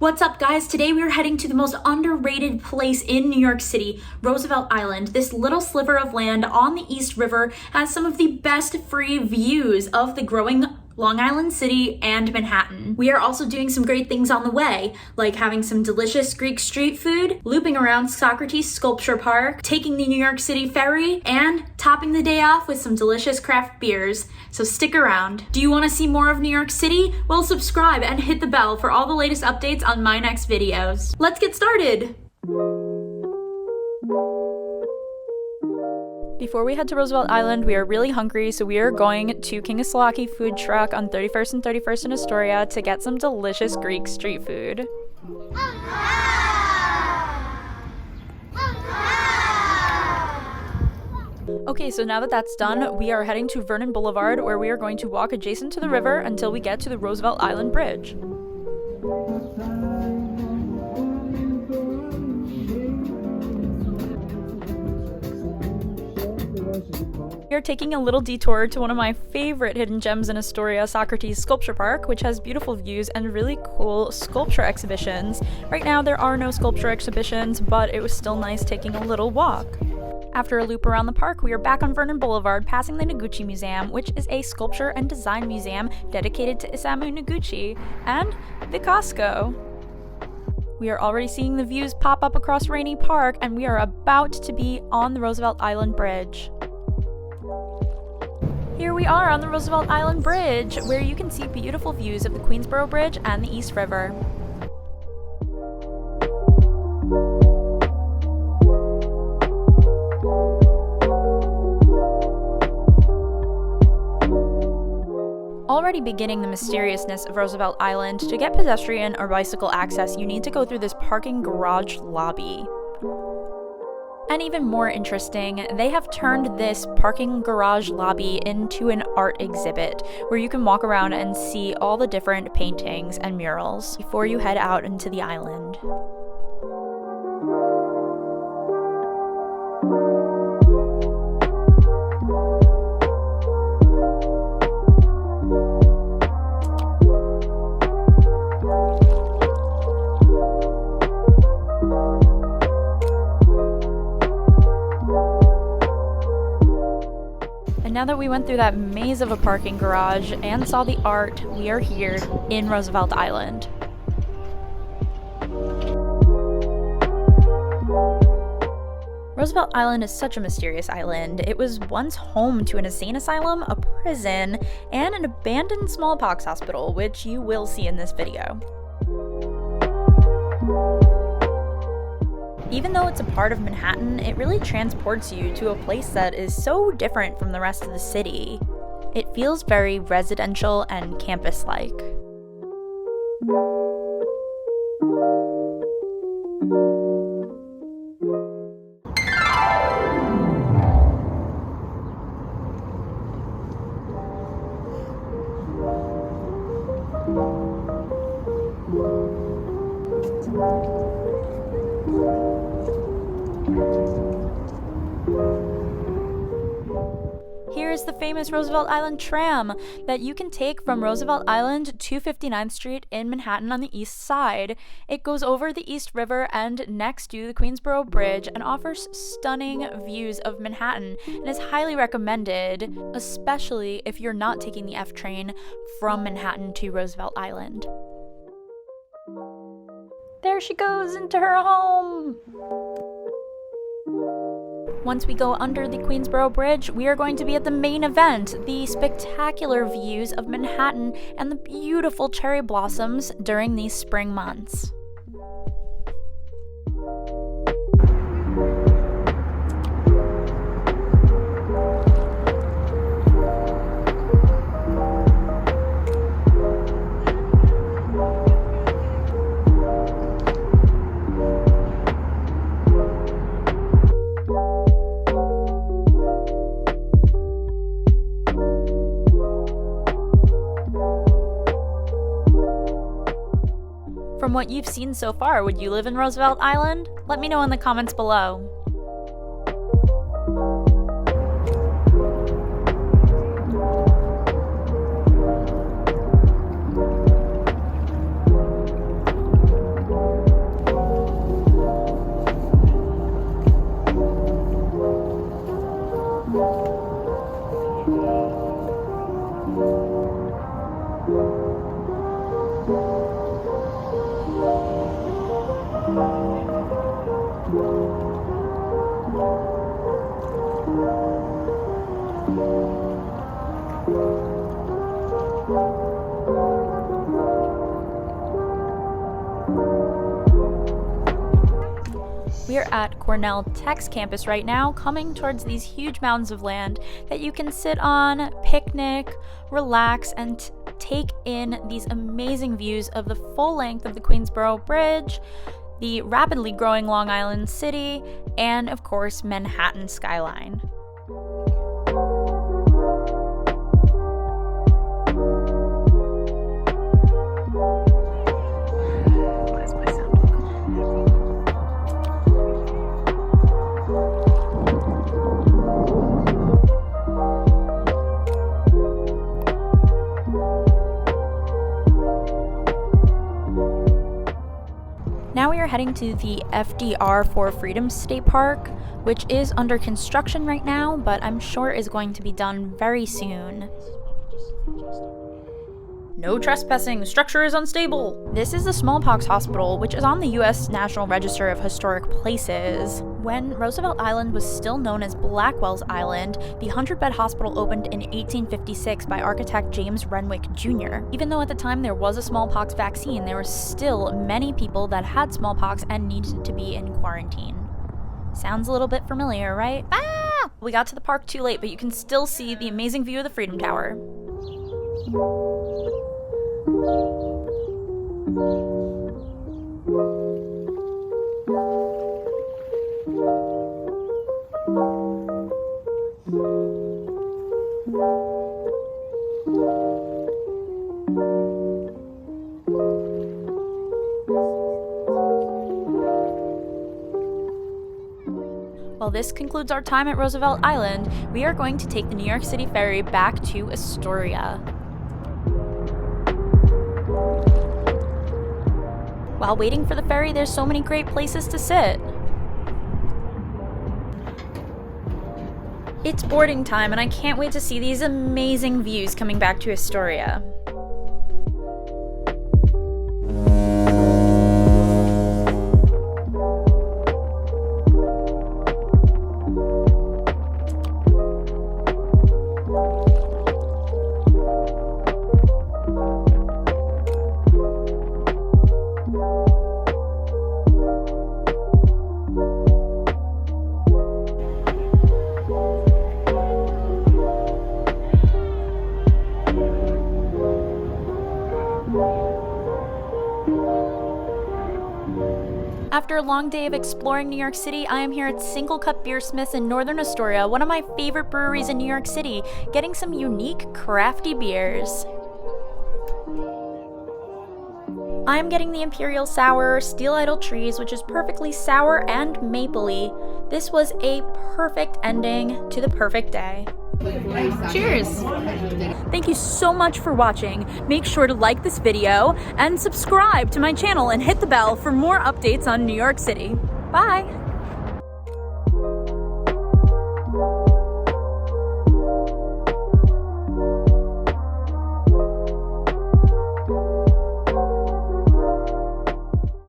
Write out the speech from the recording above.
What's up, guys? Today we are heading to the most underrated place in New York City, Roosevelt Island. This little sliver of land on the East River has some of the best free views of the growing Long Island City and Manhattan. We are also doing some great things on the way, like having some delicious Greek street food, looping around Socrates Sculpture Park, taking the New York City Ferry, and topping the day off with some delicious craft beers. So stick around. Do you want to see more of New York City? Well, subscribe and hit the bell for all the latest updates on my next videos. Let's get started! Before we head to Roosevelt Island, we are really hungry, so we are going to King of Salaki food truck on 31st and 31st in Astoria to get some delicious Greek street food. Okay, so now that that's done, we are heading to Vernon Boulevard, where we are going to walk adjacent to the river until we get to the Roosevelt Island Bridge. We are taking a little detour to one of my favorite hidden gems in Astoria, Socrates Sculpture Park, which has beautiful views and really cool sculpture exhibitions. Right now there are no sculpture exhibitions, but it was still nice taking a little walk. After a loop around the park, we are back on Vernon Boulevard, passing the Noguchi Museum, which is a sculpture and design museum dedicated to Isamu Noguchi, and the Costco. We are already seeing the views pop up across Rainey Park, and we are about to be on the Roosevelt Island Bridge. Here we are on the Roosevelt Island Bridge, where you can see beautiful views of the Queensboro Bridge and the East River. Already beginning the mysteriousness of Roosevelt Island, to get pedestrian or bicycle access, you need to go through this parking garage lobby. And even more interesting, they have turned this parking garage lobby into an art exhibit where you can walk around and see all the different paintings and murals before you head out into the island. And now that we went through that maze of a parking garage and saw the art, we are here in Roosevelt Island. Roosevelt Island is such a mysterious island. It was once home to an insane asylum, a prison, and an abandoned smallpox hospital, which you will see in this video. Even though it's a part of Manhattan, it really transports you to a place that is so different from the rest of the city. It feels very residential and campus-like. Here's the famous Roosevelt Island Tram that you can take from Roosevelt Island to 59th Street in Manhattan on the east side. It goes over the East River and next to the Queensboro Bridge and offers stunning views of Manhattan and is highly recommended, especially if you're not taking the F train from Manhattan to Roosevelt Island. There she goes into her home! Once we go under the Queensboro Bridge, we are going to be at the main event, the spectacular views of Manhattan and the beautiful cherry blossoms during these spring months. From what you've seen so far, would you live in Roosevelt Island? Let me know in the comments below. We are at Cornell Tech's campus right now, coming towards these huge mountains of land that you can sit on, picnic, relax, and take in these amazing views of the full length of the Queensboro Bridge, the rapidly growing Long Island City, and of course, Manhattan skyline. Now we are heading to the FDR for Freedom State Park, which is under construction right now, but I'm sure is going to be done very soon. No trespassing, structure is unstable. This is the Smallpox Hospital, which is on the U.S. National Register of Historic Places. When Roosevelt Island was still known as Blackwell's Island, the 100-bed hospital opened in 1856 by architect James Renwick Jr. Even though at the time there was a smallpox vaccine, there were still many people that had smallpox and needed to be in quarantine. Sounds a little bit familiar, right? Ah! We got to the park too late, but you can still see the amazing view of the Freedom Tower. Well, this concludes our time at Roosevelt Island. We are going to take the New York City Ferry back to Astoria. While waiting for the ferry, there's so many great places to sit. It's boarding time, and I can't wait to see these amazing views coming back to Astoria. After a long day of exploring New York City, I am here at Singlecut Beersmiths in Northern Astoria, one of my favorite breweries in New York City, getting some unique, crafty beers. I am getting the Imperial Sour Steel Idol Trees, which is perfectly sour and mapley. This was a perfect ending to the perfect day. Cheers! Thank you so much for watching. Make sure to like this video and subscribe to my channel and hit the bell for more updates on New York City. Bye!